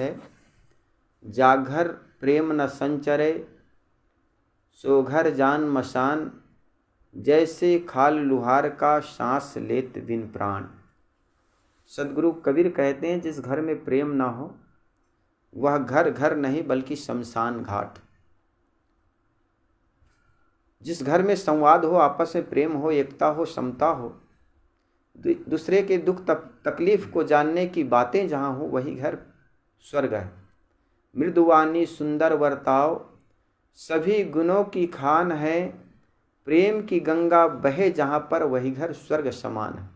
है, जाघर प्रेम न संचरे, सो घर जान मशान, जैसे खाल लुहार का सांस लेत बिन प्राण। सदगुरु कबीर कहते हैं, जिस घर में प्रेम ना हो वह घर घर नहीं बल्कि शमशान घाट। जिस घर में संवाद हो, आपस में प्रेम हो, एकता हो, समता हो, दूसरे के दुख तकलीफ को जानने की बातें जहाँ हो, वही घर स्वर्ग है। मृदुवानी सुंदर वर्ताव, सभी गुणों की खान है, प्रेम की गंगा बहे जहाँ पर, वही घर स्वर्ग समान है।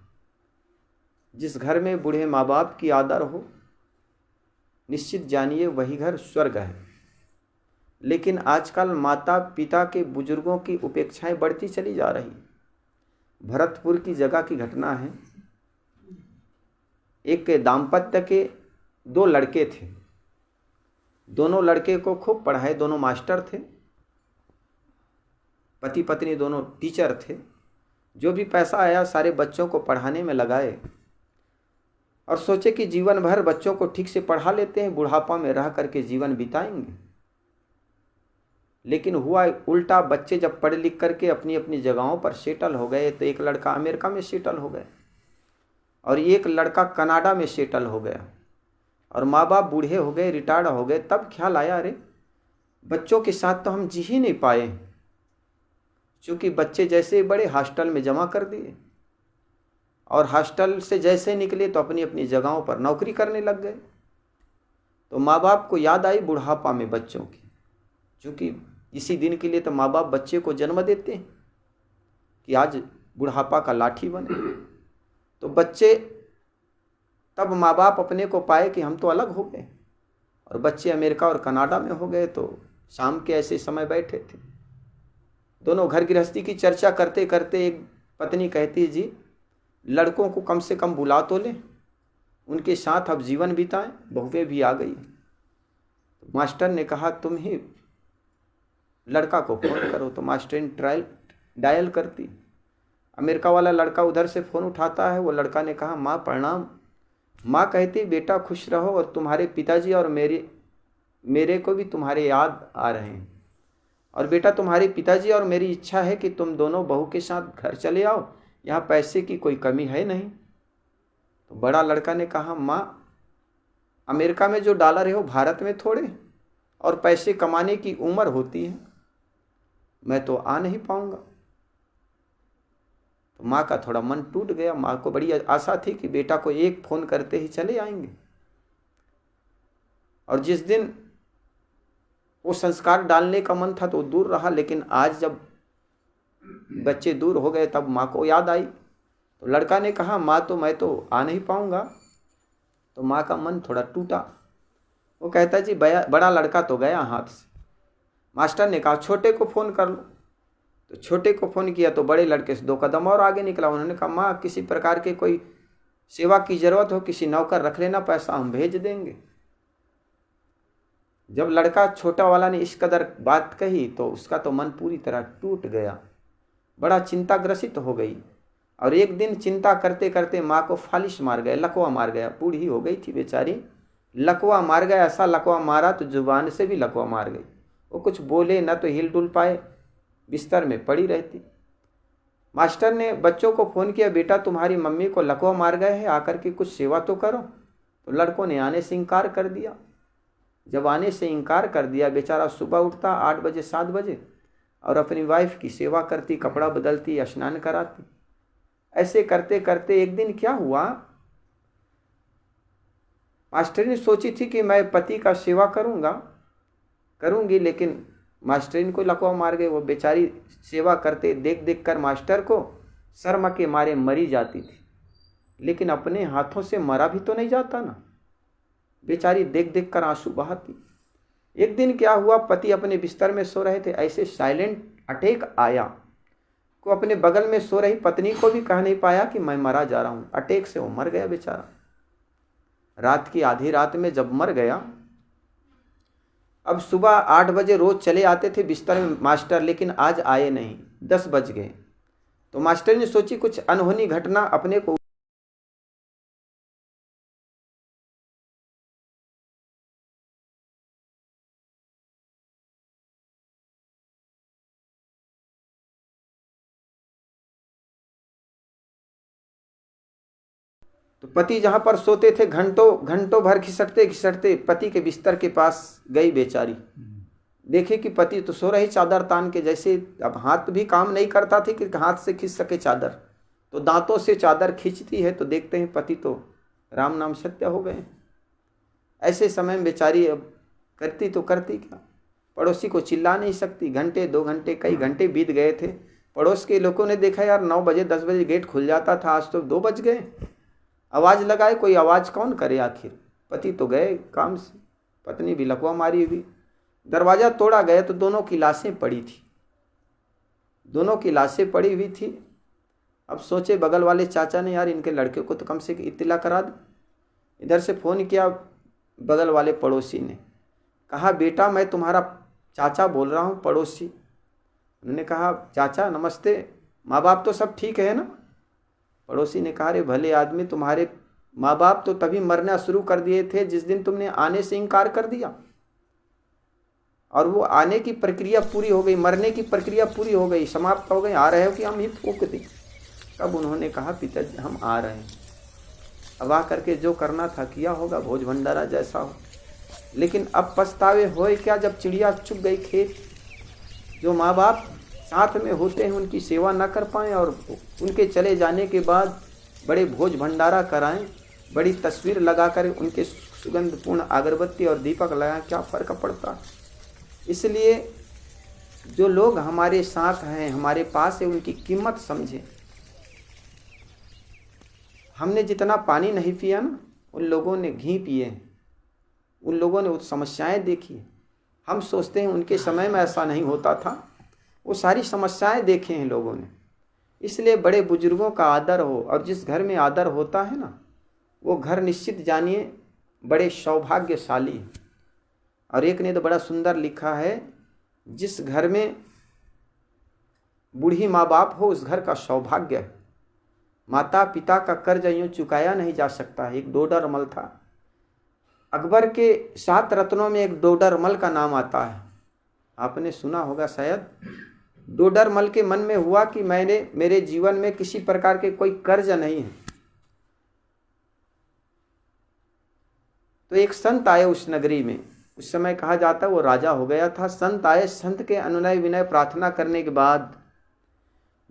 जिस घर में बूढ़े माँ बाप की आदर हो, निश्चित जानिए वही घर स्वर्ग है। लेकिन आजकल माता पिता के बुजुर्गों की उपेक्षाएं बढ़ती चली जा रही। भरतपुर की जगह की घटना है। एक दाम्पत्य के 2 लड़के थे। दोनों लड़के को खूब पढ़ाए, दोनों मास्टर थे, पति पत्नी दोनों टीचर थे। जो भी पैसा आया सारे बच्चों को पढ़ाने में लगाए और सोचे कि जीवन भर बच्चों को ठीक से पढ़ा लेते हैं, बुढ़ापा में रह करके जीवन बिताएंगे। लेकिन हुआ उल्टा। बच्चे जब पढ़ लिख करके अपनी अपनी जगहों पर सेटल हो गए, तो एक लड़का अमेरिका में सेटल हो गया और एक लड़का कनाडा में सेटल हो गया। और माँ बाप बूढ़े हो गए, रिटायर्ड हो गए। तब ख्याल आया, अरे बच्चों के साथ तो हम जी ही नहीं पाए, क्योंकि बच्चे जैसे बड़े हॉस्टल में जमा कर दिए और हॉस्टल से जैसे निकले तो अपनी अपनी जगहों पर नौकरी करने लग गए। तो माँ बाप को याद आई बुढ़ापा में बच्चों की, क्योंकि इसी दिन के लिए तो माँ बाप बच्चे को जन्म देते हैं कि आज बुढ़ापा का लाठी बने। तो बच्चे तब माँ बाप अपने को पाए कि हम तो अलग हो गए और बच्चे अमेरिका और कनाडा में हो गए। तो शाम के ऐसे समय बैठे थे, दोनों घर गृहस्थी की चर्चा करते करते एक पत्नी कहती, जी लड़कों को कम से कम बुला तो लें, उनके साथ अब जीवन बिताएं, बहुएं भी आ गई। तो मास्टर ने कहा, तुम ही लड़का को फोन करो। तो मास्टर ने डायल करती। अमेरिका वाला लड़का उधर से फ़ोन उठाता है। वो लड़का ने कहा, माँ प्रणाम। माँ कहती, बेटा खुश रहो, और तुम्हारे पिताजी और मेरे को भी तुम्हारे याद आ रहे हैं, और बेटा तुम्हारे पिताजी और मेरी इच्छा है कि तुम दोनों बहू के साथ घर चले आओ, यहाँ पैसे की कोई कमी है नहीं। तो बड़ा लड़का ने कहा, माँ अमेरिका में जो डॉलर है वो भारत में थोड़े, और पैसे कमाने की उम्र होती है, मैं तो आ नहीं पाऊंगा। तो माँ का थोड़ा मन टूट गया। माँ को बड़ी आशा थी कि बेटा को एक फ़ोन करते ही चले आएंगे। और जिस दिन वो संस्कार डालने का मन था तो दूर रहा, लेकिन आज जब बच्चे दूर हो गए तब माँ को याद आई। तो लड़का ने कहा, माँ तो मैं तो आ नहीं पाऊंगा। तो माँ का मन थोड़ा टूटा। वो कहता, जी बड़ा लड़का तो गया हाथ से। मास्टर ने कहा, छोटे को फ़ोन कर लो। तो छोटे को फ़ोन किया तो बड़े लड़के से 2 कदम और आगे निकला। उन्होंने कहा, माँ किसी प्रकार के कोई सेवा की ज़रूरत हो, किसी नौकर रख लेना, पैसा हम भेज देंगे। जब लड़का छोटा वाला ने इस कदर बात कही तो उसका तो मन पूरी तरह टूट गया, बड़ा चिंताग्रसित हो गई। और एक दिन चिंता करते करते माँ को फालिश मार गए, लकवा मार गया। बूढ़ी हो गई थी बेचारी, लकवा मार गया। ऐसा लकवा मारा तो जुबान से भी लकवा मार गई। वो कुछ बोले न तो हिल डुल पाए, बिस्तर में पड़ी रहती। मास्टर ने बच्चों को फ़ोन किया, बेटा तुम्हारी मम्मी को लकवा मार गए हैं, आकर के कुछ सेवा तो करो। तो लड़कों ने आने से इनकार कर दिया। जब आने से इनकार कर दिया, बेचारा सुबह उठता 8 बजे 7 बजे और अपनी वाइफ की सेवा करती, कपड़ा बदलती, स्नान कराती। ऐसे करते करते एक दिन क्या हुआ, मास्टर ने सोची थी कि मैं पति का सेवा करूंगी, लेकिन मास्टरीन को लकवा मार गए। वो बेचारी सेवा करते देख देख कर मास्टर को शर्म के मारे मरी जाती थी, लेकिन अपने हाथों से मरा भी तो नहीं जाता ना। बेचारी देख देख कर आंसू बहाती। एक दिन क्या हुआ, पति अपने बिस्तर में सो रहे थे, ऐसे साइलेंट अटैक आया को अपने बगल में सो रही पत्नी को भी कह नहीं पाया कि मैं मरा जा रहा हूँ। अटैक से वो मर गया बेचारा। रात की आधी रात में जब मर गया, अब सुबह 8 बजे रोज चले आते थे बिस्तर में मास्टर, लेकिन आज आए नहीं, 10 बज गए। तो मास्टर ने सोची कुछ अनहोनी घटना अपने को तो पति जहाँ पर सोते थे घंटों घंटों भर खिसटते खिसटते पति के बिस्तर के पास गई बेचारी। देखे कि पति तो सो रही चादर तान के, जैसे अब हाथ भी काम नहीं करता थी कि हाथ से खींच सके चादर, तो दांतों से चादर खींचती है तो देखते हैं पति तो राम नाम सत्य हो गए। ऐसे समय में बेचारी अब करती तो करती क्या, पड़ोसी को चिल्ला नहीं सकती। घंटे 2 घंटे कई घंटे बीत गए थे। पड़ोस के लोगों ने देखा यार 9 बजे 10 बजे गेट खुल जाता था, आज तो 2 बज गए। आवाज़ लगाए, कोई आवाज़ कौन करे आखिर, पति तो गए काम से, पत्नी भी लकवा मारी हुई। दरवाज़ा तोड़ा गया तो दोनों की लाशें पड़ी थी, दोनों की लाशें पड़ी हुई थी। अब सोचे बगल वाले चाचा ने यार इनके लड़के को तो कम से कम इत्तला करा दो। इधर से फ़ोन किया बगल वाले पड़ोसी ने, कहा बेटा मैं तुम्हारा चाचा बोल रहा हूँ, पड़ोसी। उन्होंने कहा चाचा नमस्ते, माँ बाप तो सब ठीक है ना। पड़ोसी ने कहा अरे भले आदमी, तुम्हारे माँ बाप तो तभी मरना शुरू कर दिए थे जिस दिन तुमने आने से इनकार कर दिया, और वो आने की प्रक्रिया पूरी हो गई, मरने की प्रक्रिया पूरी हो गई, समाप्त हो गई, आ रहे हो कि हम ही फूंक दें। तब उन्होंने कहा पिताजी हम आ रहे हैं। अब आ करके जो करना था किया होगा, भोज भंडारा जैसा हो। लेकिन अब पछतावे होए क्या जब चिड़िया चुग गई खेत। जो माँ बाप साथ में होते हैं उनकी सेवा न कर पाएँ और उनके चले जाने के बाद बड़े भोज भंडारा कराएं, बड़ी तस्वीर लगा कर उनके सुगंधपूर्ण अगरबत्ती और दीपक लगाएं, क्या फ़र्क पड़ता है। इसलिए जो लोग हमारे साथ हैं, हमारे पास है, उनकी कीमत समझें। हमने जितना पानी नहीं पिया ना, उन लोगों ने घी पिए, उन लोगों ने समस्याएं देखी। हम सोचते हैं उनके समय में ऐसा नहीं होता था, वो सारी समस्याएं देखे हैं लोगों ने। इसलिए बड़े बुजुर्गों का आदर हो, और जिस घर में आदर होता है ना, वो घर निश्चित जानिए बड़े सौभाग्यशाली हैं। और एक ने तो बड़ा सुंदर लिखा है, जिस घर में बूढ़ी माँ बाप हो उस घर का सौभाग्य है। माता पिता का कर्ज यूँ चुकाया नहीं जा सकता है। एक डोडरमल था, अकबर के 7 रत्नों में एक डोडरमल का नाम आता है, आपने सुना होगा शायद। डोडरमल के मन में हुआ कि मेरे जीवन में किसी प्रकार के कोई कर्ज नहीं है। तो एक संत आए उस नगरी में, उस समय कहा जाता है वो राजा हो गया था। संत आए, संत के अनुनय विनय प्रार्थना करने के बाद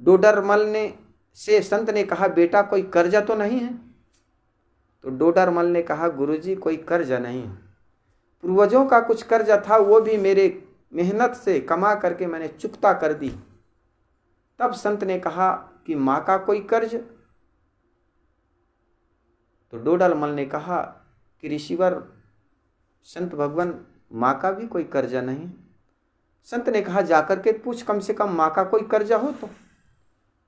डोडरमल से संत ने कहा बेटा कोई कर्जा तो नहीं है। तो डोडरमल ने कहा गुरुजी कोई कर्जा नहीं है, पूर्वजों का कुछ कर्जा था, वो भी मेरे मेहनत से कमा करके मैंने चुकता कर दी। तब संत ने कहा कि माँ का कोई कर्ज। तो डोडरमल ने कहा कि ऋषिवर संत भगवान माँ का भी कोई कर्जा नहीं। संत ने कहा जाकर के पूछ, कम से कम माँ का कोई कर्जा हो तो।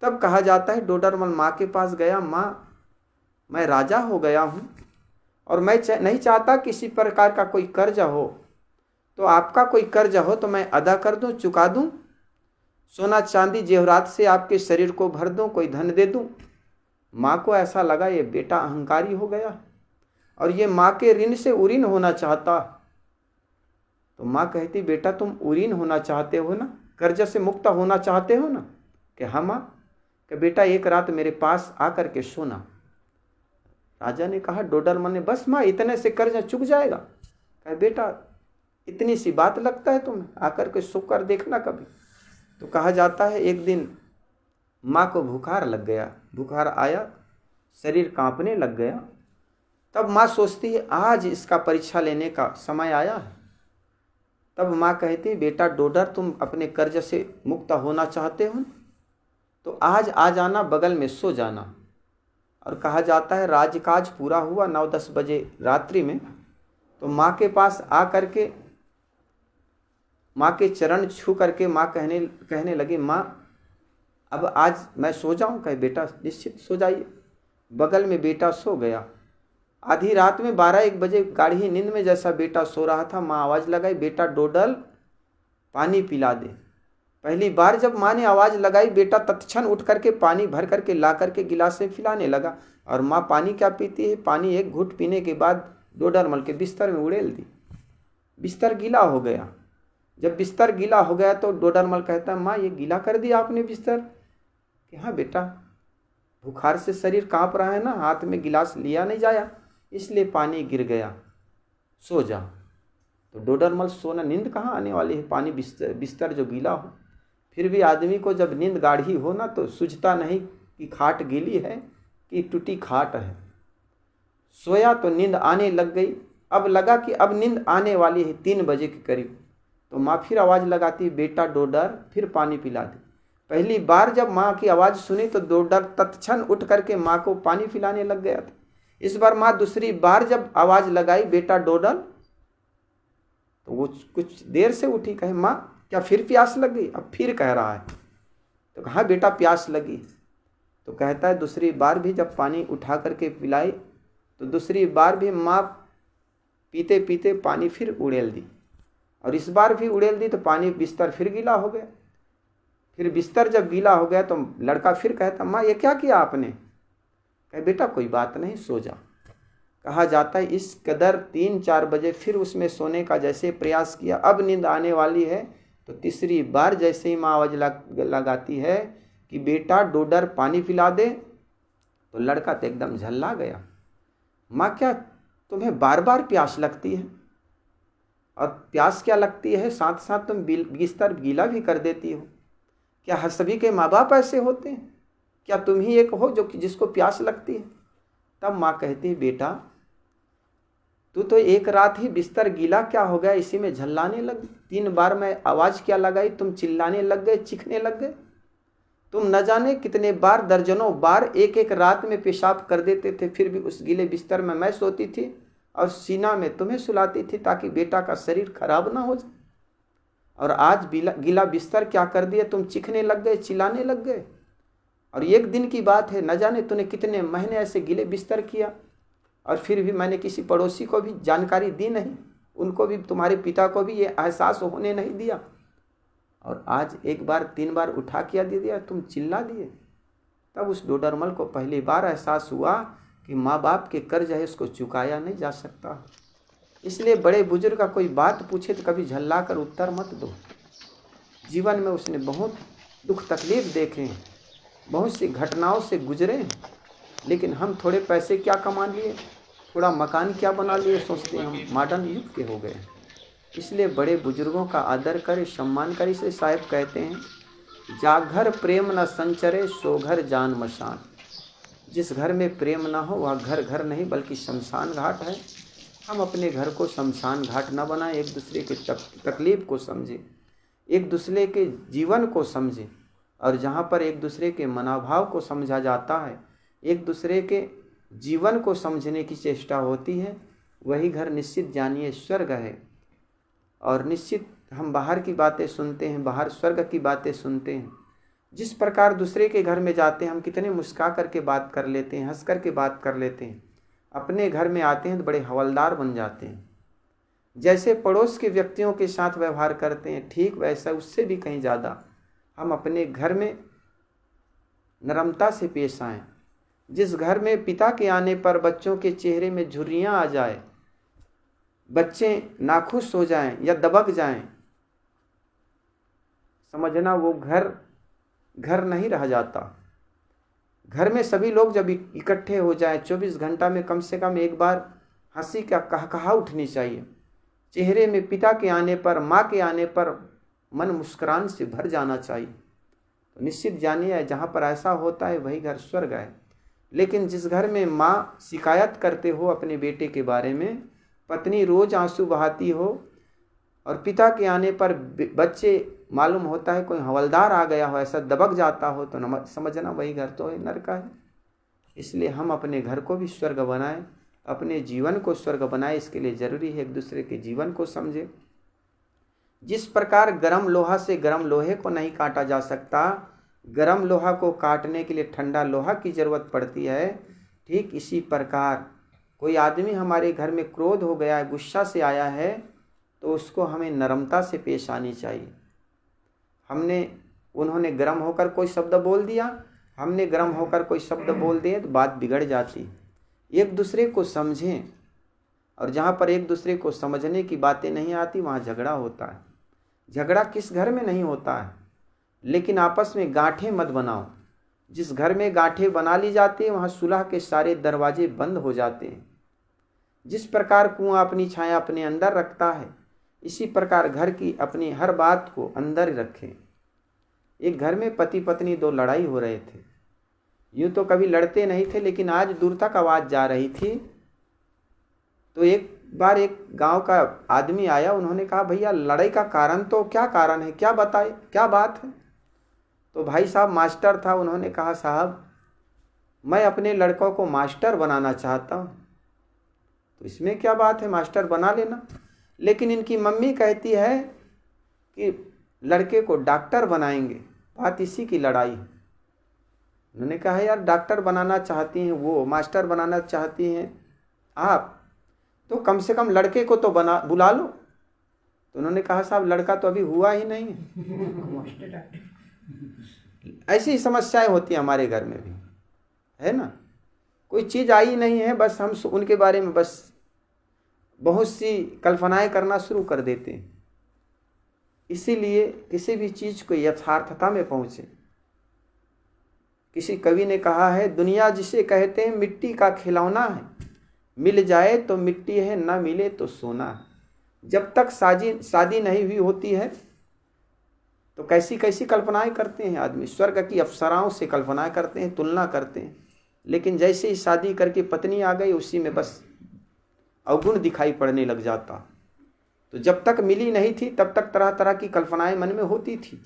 तब कहा जाता है डोडरमल माँ के पास गया, माँ मैं राजा हो गया हूँ और मैं नहीं चाहता किसी प्रकार का कोई कर्जा हो, तो आपका कोई कर्जा हो तो मैं अदा कर दूँ, चुका दूँ, सोना चांदी जेवरात से आपके शरीर को भर दूँ, कोई धन दे दूँ। माँ को ऐसा लगा ये बेटा अहंकारी हो गया और ये माँ के ऋण से उरीन होना चाहता। तो माँ कहती बेटा तुम उरीन होना चाहते हो ना, कर्ज से मुक्त होना चाहते हो ना। कि हाँ माँ। कि बेटा एक रात मेरे पास आकर के सोना। राजा ने कहा डोडरमल ने, बस माँ इतने से कर्ज चुक जाएगा। कहे बेटा इतनी सी बात लगता है तुम्हें, आकर के सो कर देखना कभी। तो कहा जाता है एक दिन माँ को बुखार लग गया, बुखार आया, शरीर कांपने लग गया। तब माँ सोचती है आज इसका परीक्षा लेने का समय आया है। तब माँ कहती बेटा डोडर तुम अपने कर्ज से मुक्त होना चाहते हो तो आज आ जाना, बगल में सो जाना। और कहा जाता है राजकाज पूरा हुआ 9-10 बजे रात्रि में, तो माँ के पास आ करके माँ के चरण छू करके माँ कहने लगी माँ अब आज मैं सो जाऊँ। कहे बेटा निश्चित सो जाइए। बगल में बेटा सो गया। आधी रात में 12-1 बजे गाढ़ी नींद में जैसा बेटा सो रहा था, माँ आवाज़ लगाई बेटा डोडल पानी पिला दे। पहली बार जब माँ ने आवाज़ लगाई बेटा तत्क्षण उठ करके पानी भर करके ला करके गिलास में पिलाने लगा। और माँ पानी क्या पीती है, पानी एक घूंट पीने के बाद डोडरमल के बिस्तर में उड़ेल दी। बिस्तर गीला हो गया। जब बिस्तर गीला हो गया तो डोडरमल कहता है माँ ये गीला कर दिया आपने बिस्तर। कि हाँ बेटा बुखार से शरीर कांप रहा है ना, हाथ में गिलास लिया नहीं जाया, इसलिए पानी गिर गया, सो जा। तो डोडरमल सोना, नींद कहाँ आने वाली है, पानी बिस्तर जो गीला हो। फिर भी आदमी को जब नींद गाढ़ी हो ना तो सूझता नहीं कि खाट गीली है कि टूटी खाट है। सोया तो नींद आने लग गई। अब लगा कि अब नींद आने वाली है, 3 बजे के करीब। तो माँ फिर आवाज़ लगाती, बेटा डोडर फिर पानी पिला दे। पहली बार जब माँ की आवाज़ सुनी तो डोडर तत्क्षण उठ करके माँ को पानी पिलाने लग गया था। इस बार माँ दूसरी बार जब आवाज़ लगाई, बेटा डोडर, तो वो कुछ देर से उठी, कहे माँ क्या फिर प्यास लग गई? अब फिर कह रहा है। तो कहा बेटा प्यास लगी। तो कहता है दूसरी बार भी जब पानी उठा करके पिलाई तो दूसरी बार भी माँ पीते पीते पानी फिर उड़ेल दी, और इस बार भी उड़ेल दी तो पानी बिस्तर फिर गीला हो गया। फिर बिस्तर जब गीला हो गया तो लड़का फिर कहता, माँ ये क्या किया आपने? कहे बेटा कोई बात नहीं, सो जा। कहा जाता है इस कदर 3-4 बजे फिर उसमें सोने का जैसे प्रयास किया, अब नींद आने वाली है। तो तीसरी बार जैसे ही माँ आवाज़ लगाती है कि बेटा डोडर पानी पिला दे, तो लड़का तो एकदम झल्ला गया। माँ क्या तुम्हें बार बार प्यास लगती है? और प्यास क्या लगती है, साथ साथ तुम बिस्तर गीला भी कर देती हो। क्या हर सभी के माँ बाप ऐसे होते हैं? क्या तुम ही एक हो जो जिसको प्यास लगती है? तब माँ कहती है बेटा तू तो एक रात ही बिस्तर गीला क्या हो गया, इसी में झल्लाने लग। 3 बार मैं आवाज़ क्या लगाई, तुम चिल्लाने लग गए, चीखने लग गए। तुम न जाने कितने बार, दर्जनों बार एक एक रात में पेशाब कर देते थे, फिर भी उस गीले बिस्तर में मैं सोती थी और सीना में तुम्हें सुलाती थी ताकि बेटा का शरीर खराब ना हो जाए। और आज गीला बिस्तर क्या कर दिया, तुम चीखने लग गए, चिल्लाने लग गए। और एक दिन की बात है, न जाने तूने कितने महीने ऐसे गीले बिस्तर किया, और फिर भी मैंने किसी पड़ोसी को भी जानकारी दी नहीं, उनको भी, तुम्हारे पिता को भी ये एहसास होने नहीं दिया। और आज 1 बार 3 बार उठा किया दे दिया, तुम चिल्ला दिए। तब उस डोडरमल को पहली बार एहसास हुआ कि माँ बाप के कर्ज है, उसको चुकाया नहीं जा सकता। इसलिए बड़े बुजुर्ग का कोई बात पूछे तो कभी झल्ला कर उत्तर मत दो। जीवन में उसने बहुत दुख तकलीफ देखे हैं, बहुत सी घटनाओं से गुजरे हैं, लेकिन हम थोड़े पैसे क्या कमा लिए, थोड़ा मकान क्या बना लिए, सोचते हैं हम मॉडर्न युग के हो गए। इसलिए बड़े बुजुर्गों का आदर करे, सम्मान करे। इसलिए साहिब कहते हैं जाघर प्रेम न संचरे, सो घर जान मशान। जिस घर में प्रेम ना हो वह घर घर नहीं बल्कि शमशान घाट है। हम अपने घर को शमशान घाट न बनाएं, एक दूसरे के तकलीफ को समझें, एक दूसरे के जीवन को समझें, और जहाँ पर एक दूसरे के मनोभाव को समझा जाता है, एक दूसरे के जीवन को समझने की चेष्टा होती है, वही घर निश्चित जानिए स्वर्ग है। और निश्चित हम बाहर की बातें सुनते हैं, बाहर स्वर्ग की बातें सुनते हैं। जिस प्रकार दूसरे के घर में जाते हैं हम कितने मुस्का करके बात कर लेते हैं, हंस करके बात कर लेते हैं, अपने घर में आते हैं तो बड़े हवलदार बन जाते हैं। जैसे पड़ोस के व्यक्तियों के साथ व्यवहार करते हैं, ठीक वैसा उससे भी कहीं ज़्यादा हम अपने घर में नरमता से पेश आएँ। जिस घर में पिता के आने पर बच्चों के चेहरे में झुर्रियाँ आ जाए, बच्चे नाखुश हो जाएं या दबक जाएं, समझना वो घर नहीं रह जाता। घर में सभी लोग जब इकट्ठे हो जाएं, 24 घंटा में कम से कम एक बार हंसी का कहकहा उठनी चाहिए। चेहरे में पिता के आने पर, माँ के आने पर मन मुस्कुरान से भर जाना चाहिए। तो निश्चित जानिए जहाँ पर ऐसा होता है वही घर स्वर्ग है। लेकिन जिस घर में माँ शिकायत करते हो अपने बेटे के बारे में, पत्नी रोज आंसू बहाती हो, और पिता के आने पर बच्चे मालूम होता है कोई हवलदार आ गया हो, ऐसा दबक जाता हो, तो समझना वही घर तो है नरक है। इसलिए हम अपने घर को भी स्वर्ग बनाएं, अपने जीवन को स्वर्ग बनाएं। इसके लिए ज़रूरी है एक दूसरे के जीवन को समझे। जिस प्रकार गर्म लोहा से गर्म लोहे को नहीं काटा जा सकता, गर्म लोहा को काटने के लिए ठंडा लोहा की ज़रूरत पड़ती है, ठीक इसी प्रकार कोई आदमी हमारे घर में क्रोध हो गया है, गुस्सा से आया है, तो उसको हमें नरमता से पेश आनी चाहिए। उन्होंने गर्म होकर कोई शब्द बोल दिया, हमने गर्म होकर कोई शब्द बोल दिए तो बात बिगड़ जाती। एक दूसरे को समझें, और जहाँ पर एक दूसरे को समझने की बातें नहीं आती वहाँ झगड़ा होता है। झगड़ा किस घर में नहीं होता है, लेकिन आपस में गांठें मत बनाओ। जिस घर में गांठें बना ली जाती हैं वहाँ सुलह के सारे दरवाजे बंद हो जाते हैं। जिस प्रकार कुआं अपनी छाया अपने अंदर रखता है, इसी प्रकार घर की अपनी हर बात को अंदर रखें। एक घर में पति पत्नी दो लड़ाई हो रहे थे। यूँ तो कभी लड़ते नहीं थे, लेकिन आज दूर तक आवाज़ जा रही थी। तो एक बार एक गांव का आदमी आया, उन्होंने कहा भैया लड़ाई का कारण तो क्या कारण है, क्या बताए, क्या बात है। तो भाई साहब मास्टर था, उन्होंने कहा साहब मैं अपने लड़कों को मास्टर बनाना चाहता हूँ। तो इसमें क्या बात है, मास्टर बना लेना, लेकिन इनकी मम्मी कहती है कि लड़के को डॉक्टर बनाएंगे, बात इसी की लड़ाई है। उन्होंने कहा यार डॉक्टर बनाना चाहती हैं वो, मास्टर बनाना चाहती हैं आप, तो कम से कम लड़के को तो बुला लो। तो उन्होंने कहा साहब लड़का तो अभी हुआ ही नहीं है। ऐसी समस्याएं होती हैं हमारे घर में भी, है ना। कोई चीज़ आई नहीं है, बस हम उनके बारे में बस बहुत सी कल्पनाएं करना शुरू कर देते हैं। इसीलिए किसी भी चीज़ को यथार्थता में पहुँचे। किसी कवि ने कहा है दुनिया जिसे कहते हैं मिट्टी का खिलौना है, मिल जाए तो मिट्टी है, ना मिले तो सोना है। जब तक शादी नहीं हुई होती है तो कैसी कैसी कल्पनाएं करते हैं आदमी, स्वर्ग की अप्सराओं से कल्पनाएं करते हैं, तुलना करते हैं। लेकिन जैसे ही शादी करके पत्नी आ गई, उसी में बस अवगुण दिखाई पड़ने लग जाता। तो जब तक मिली नहीं थी तब तक तरह तरह की कल्पनाएं मन में होती थी,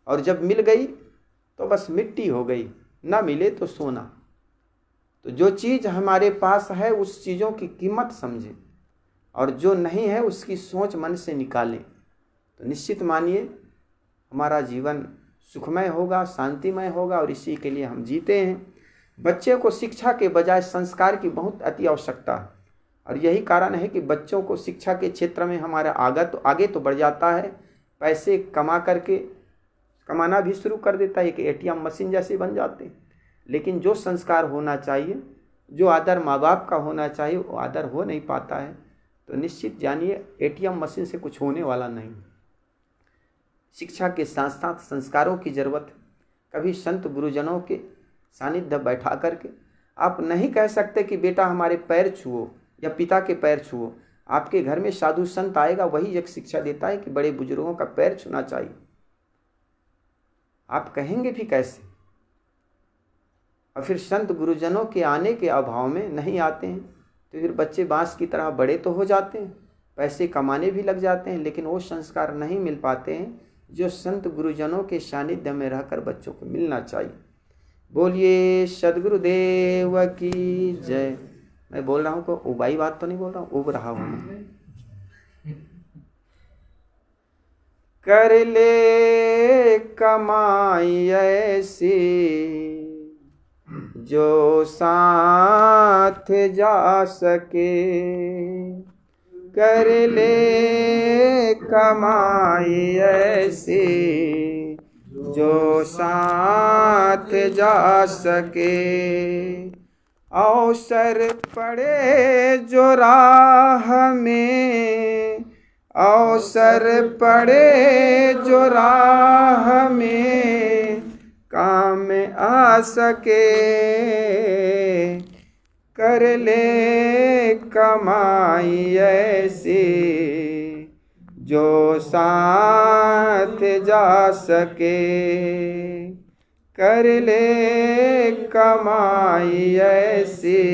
और जब मिल गई तो बस मिट्टी हो गई, ना मिले तो सोना। तो जो चीज़ हमारे पास है उस चीज़ों की कीमत समझें, और जो नहीं है उसकी सोच मन से निकालें। तो निश्चित मानिए हमारा जीवन सुखमय होगा, शांतिमय होगा, और इसी के लिए हम जीते हैं। बच्चे को शिक्षा के बजाय संस्कार की बहुत अति आवश्यकता है, और यही कारण है कि बच्चों को शिक्षा के क्षेत्र में हमारा आगे तो बढ़ जाता है, पैसे कमाना भी शुरू कर देता है, एक ATM मशीन जैसे बन जाते हैं। लेकिन जो संस्कार होना चाहिए, जो आदर माँ बाप का होना चाहिए, वो आदर हो नहीं पाता है। तो निश्चित जानिए ATM मशीन से कुछ होने वाला नहीं। शिक्षा के साथ साथ संस्कारों की ज़रूरत है। कभी संत गुरुजनों के सानिध्य बैठा करके आप नहीं कह सकते कि बेटा हमारे पैर छुओ या पिता के पैर छुओ। आपके घर में साधु संत आएगा, वही एक शिक्षा देता है कि बड़े बुजुर्गों का पैर छूना चाहिए। आप कहेंगे भी कैसे? और फिर संत गुरुजनों के आने के अभाव में नहीं आते हैं, तो फिर बच्चे बांस की तरह बड़े तो हो जाते हैं, पैसे कमाने भी लग जाते हैं, लेकिन वो संस्कार नहीं मिल पाते हैं जो संत गुरुजनों के सानिध्य में रहकर बच्चों को मिलना चाहिए। बोलिए सद्गुरुदेव की जय। मैं बोल रहा हूँ को उबाई बात तो नहीं बोल रहा हूँ, उब रहा हूँ। कर ले कमाई ऐसी जो साथ जा सके, कर ले कमाई ऐसी जो साथ जा सके। अवसर पड़े जो राह में, अवसर पड़े जो राह में काम आ सके, कर ले कमाई ऐसी जो साथ जा सके, कर ले कमाई ऐसी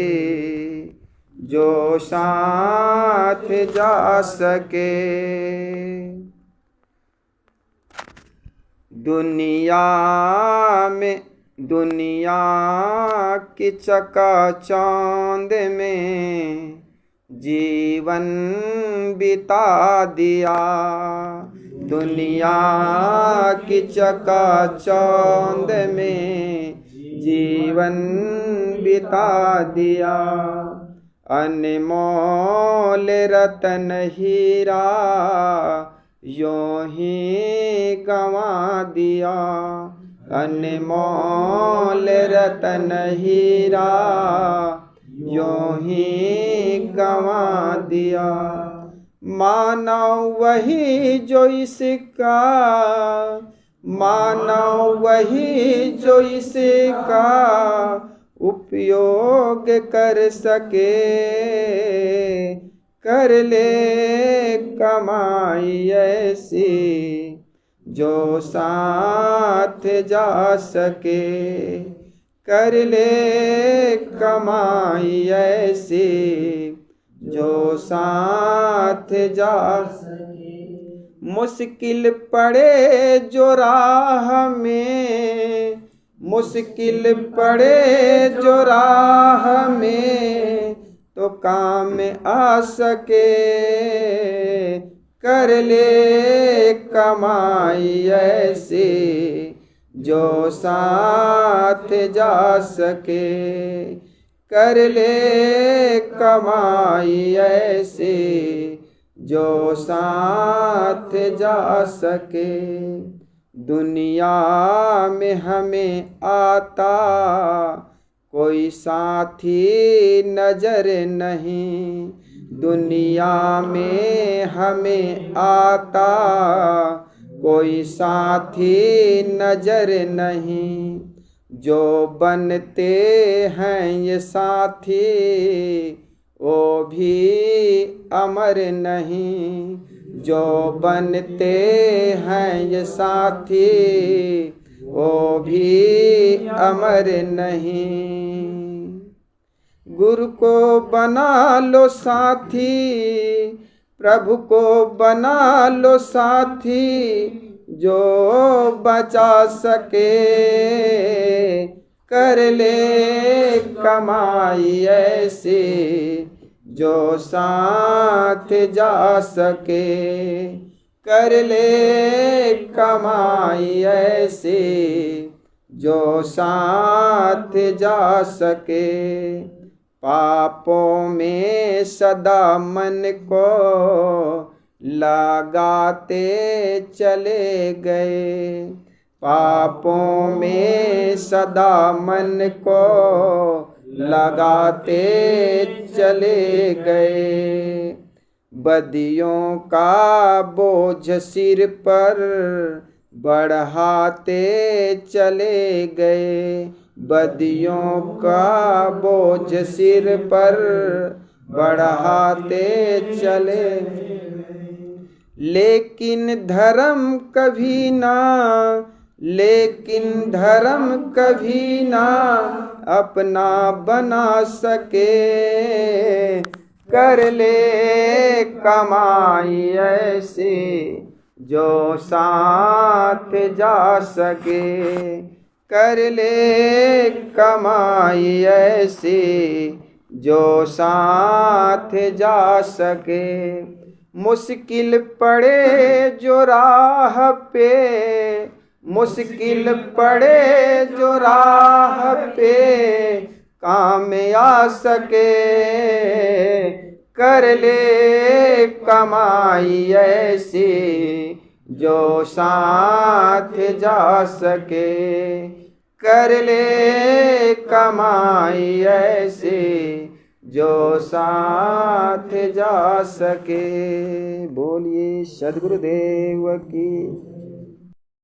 जो साथ जा सके। दुनिया की चकाचौंध में जीवन बिता दिया, दुनिया की चकाचौंध में जीवन बिता दिया। अनमोल रतन हीरा यूं ही गंवा दिया, अनमोल रतन हीरा यूं ही गंवा दिया। मानो वही जो इसका मानव वही जो इसका उपयोग कर सके, कर ले कमाई ऐसी जो साथ जा सके, कर ले कमाई ऐसी जो साथ जा सके। मुश्किल पड़े जो राह में, मुश्किल पड़े जो राह में तो काम आ सके, कर ले कमाई ऐसी जो साथ जा सके, कर ले कमाई ऐसी जो साथ जा सके। दुनिया में हमें आता कोई साथी नजर नहीं, दुनिया में हमें आता कोई साथी नजर नहीं, जो बनते हैं ये साथी वो भी अमर नहीं, जो बनते हैं ये साथी वो भी अमर नहीं। गुरु को बना लो साथी, प्रभु को बना लो साथी, जो बचा सके, कर ले कमाई ऐसी जो साथ जा सके, कर ले कमाई ऐसी जो साथ जा सके। पापों में सदा मन को लगाते चले गए, पापों में सदा मन को लगाते चले गए, बदियों का बोझ सिर पर बढ़ाते चले गए, बदियों का बोझ सिर पर बढ़ाते चले, लेकिन धर्म कभी ना, लेकिन धर्म कभी ना अपना बना सके, कर ले कमाई ऐसी जो साथ जा सके, कर ले कमाई ऐसी जो साथ जा सके। मुश्किल पड़े जो राह पे, मुश्किल पड़े जो राह पे काम आ सके, कर ले कमाई ऐसी जो साथ जा सके, कर ले कमाई ऐसी जो साथ जा सके। बोलिए सद्गुरुदेव की।